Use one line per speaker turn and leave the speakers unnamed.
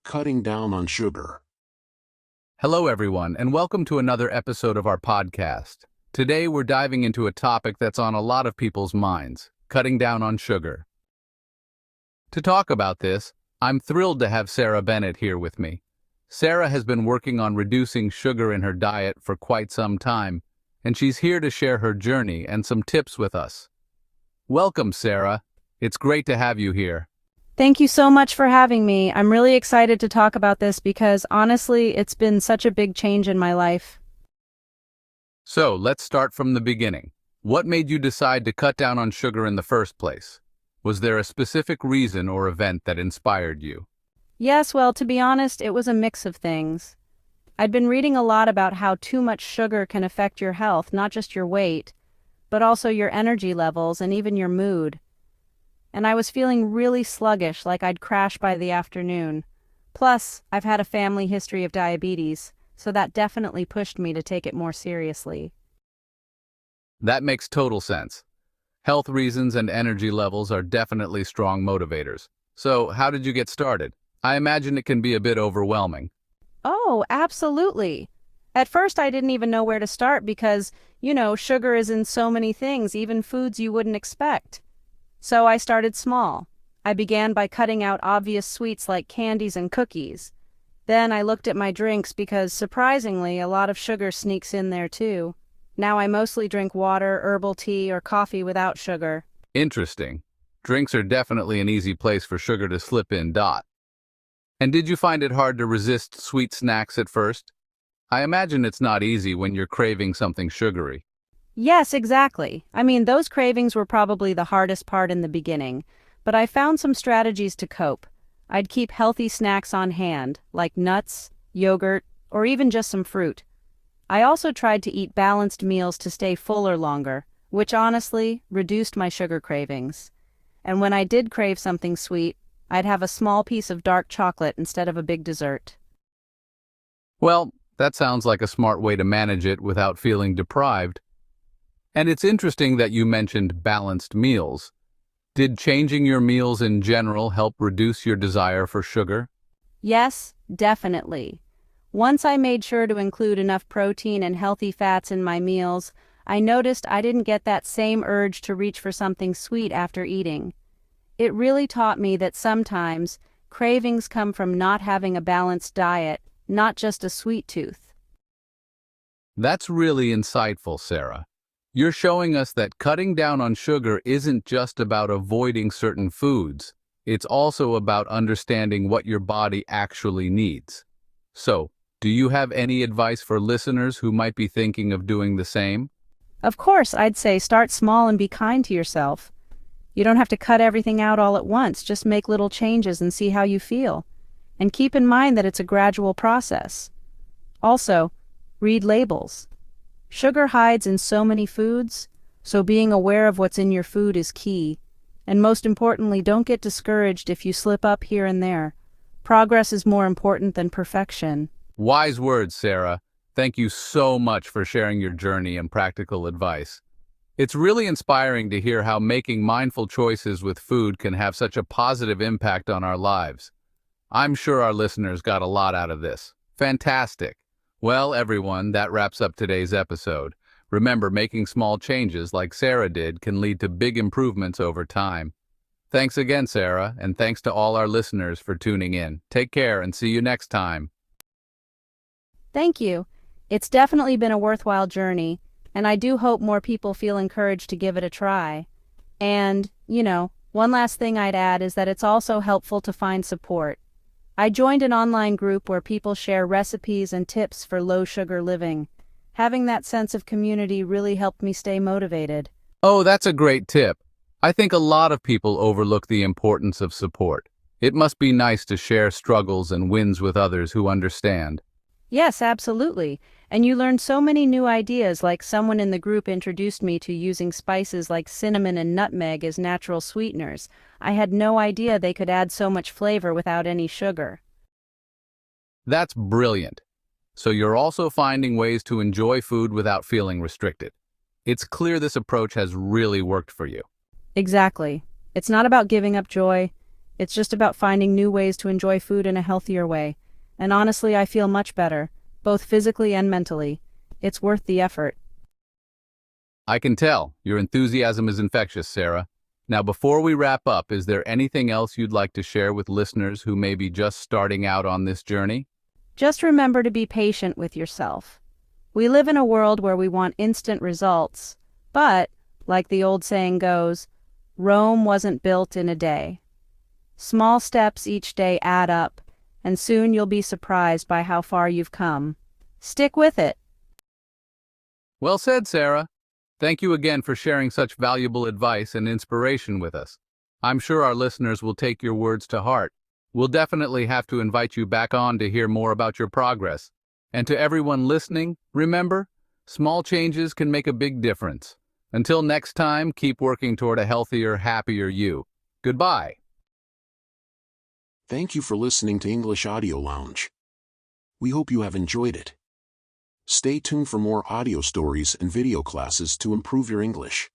Cutting down on sugar.
Hello, everyone, and welcome to another episode of our podcast. Today, we're diving into a topic that's on a lot of people's minds, cutting down on sugar. To talk about this, I'm thrilled to have Sarah Bennett here with me. Sarah has been working on reducing sugar in her diet for quite some time, and she's here to share her journey and some tips with us. Welcome, Sarah. It's great to have you here.
Thank you so much for having me. I'm really excited to talk about this because, honestly, it's been such a big change in my life.
So, let's start from the beginning. What made you decide to cut down on sugar in the first place? Was there a specific reason or event that inspired you?
Yes, well, to be honest, it was a mix of things. I'd been reading a lot about how too much sugar can affect your health, not just your weight, but also your energy levels and even your mood. And I was feeling really sluggish, like I'd crash by the afternoon. Plus, I've had a family history of diabetes, so that definitely pushed me to take it more seriously.
That makes total sense. Health reasons and energy levels are definitely strong motivators. So, how did you get started? I imagine it can be a bit overwhelming.
Oh, absolutely. At first, I didn't even know where to start because, sugar is in so many things, even foods you wouldn't expect. So I started small. I began by cutting out obvious sweets like candies and cookies. Then I looked at my drinks because, surprisingly, a lot of sugar sneaks in there too. Now I mostly drink water, herbal tea, or coffee without sugar.
Interesting. Drinks are definitely an easy place for sugar to slip in. And did you find it hard to resist sweet snacks at first? I imagine it's not easy when you're craving something sugary.
Yes, exactly. I mean, those cravings were probably the hardest part in the beginning, but I found some strategies to cope. I'd keep healthy snacks on hand, like nuts, yogurt, or even just some fruit. I also tried to eat balanced meals to stay fuller longer, which honestly reduced my sugar cravings. And when I did crave something sweet, I'd have a small piece of dark chocolate instead of a big dessert.
Well, that sounds like a smart way to manage it without feeling deprived. And it's interesting that you mentioned balanced meals. Did changing your meals in general help reduce your desire for sugar?
Yes, definitely. Once I made sure to include enough protein and healthy fats in my meals, I noticed I didn't get that same urge to reach for something sweet after eating. It really taught me that sometimes cravings come from not having a balanced diet, not just a sweet tooth.
That's really insightful, Sarah. You're showing us that cutting down on sugar isn't just about avoiding certain foods. It's also about understanding what your body actually needs. So, do you have any advice for listeners who might be thinking of doing the same?
Of course, I'd say start small and be kind to yourself. You don't have to cut everything out all at once, just make little changes and see how you feel. And keep in mind that it's a gradual process. Also, read labels. Sugar hides in so many foods, so being aware of what's in your food is key. And most importantly, don't get discouraged if you slip up here and there. Progress is more important than perfection.
Wise words, Sarah. Thank you so much for sharing your journey and practical advice. It's really inspiring to hear how making mindful choices with food can have such a positive impact on our lives. I'm sure our listeners got a lot out of this. Fantastic. Well, everyone, that wraps up today's episode. Remember, making small changes like Sarah did can lead to big improvements over time. Thanks again, Sarah, and thanks to all our listeners for tuning in. Take care and see you next time.
Thank you. It's definitely been a worthwhile journey, and I do hope more people feel encouraged to give it a try. And, one last thing I'd add is that it's also helpful to find support. I joined an online group where people share recipes and tips for low-sugar living. Having that sense of community really helped me stay motivated.
Oh, that's a great tip. I think a lot of people overlook the importance of support. It must be nice to share struggles and wins with others who understand.
Yes, absolutely. And you learn so many new ideas, like someone in the group introduced me to using spices like cinnamon and nutmeg as natural sweeteners. I had no idea they could add so much flavor without any sugar.
That's brilliant. So you're also finding ways to enjoy food without feeling restricted. It's clear this approach has really worked for you.
Exactly. It's not about giving up joy. It's just about finding new ways to enjoy food in a healthier way. And honestly, I feel much better, both physically and mentally. It's worth the effort.
I can tell. Your enthusiasm is infectious, Sarah. Now, before we wrap up, is there anything else you'd like to share with listeners who may be just starting out on this journey?
Just remember to be patient with yourself. We live in a world where we want instant results, but, like the old saying goes, Rome wasn't built in a day. Small steps each day add up, and soon you'll be surprised by how far you've come. Stick with it.
Well said, Sarah. Thank you again for sharing such valuable advice and inspiration with us. I'm sure our listeners will take your words to heart. We'll definitely have to invite you back on to hear more about your progress. And to everyone listening, remember, small changes can make a big difference. Until next time, keep working toward a healthier, happier you. Goodbye.
Thank you for listening to English Audio Lounge. We hope you have enjoyed it. Stay tuned for more audio stories and video classes to improve your English.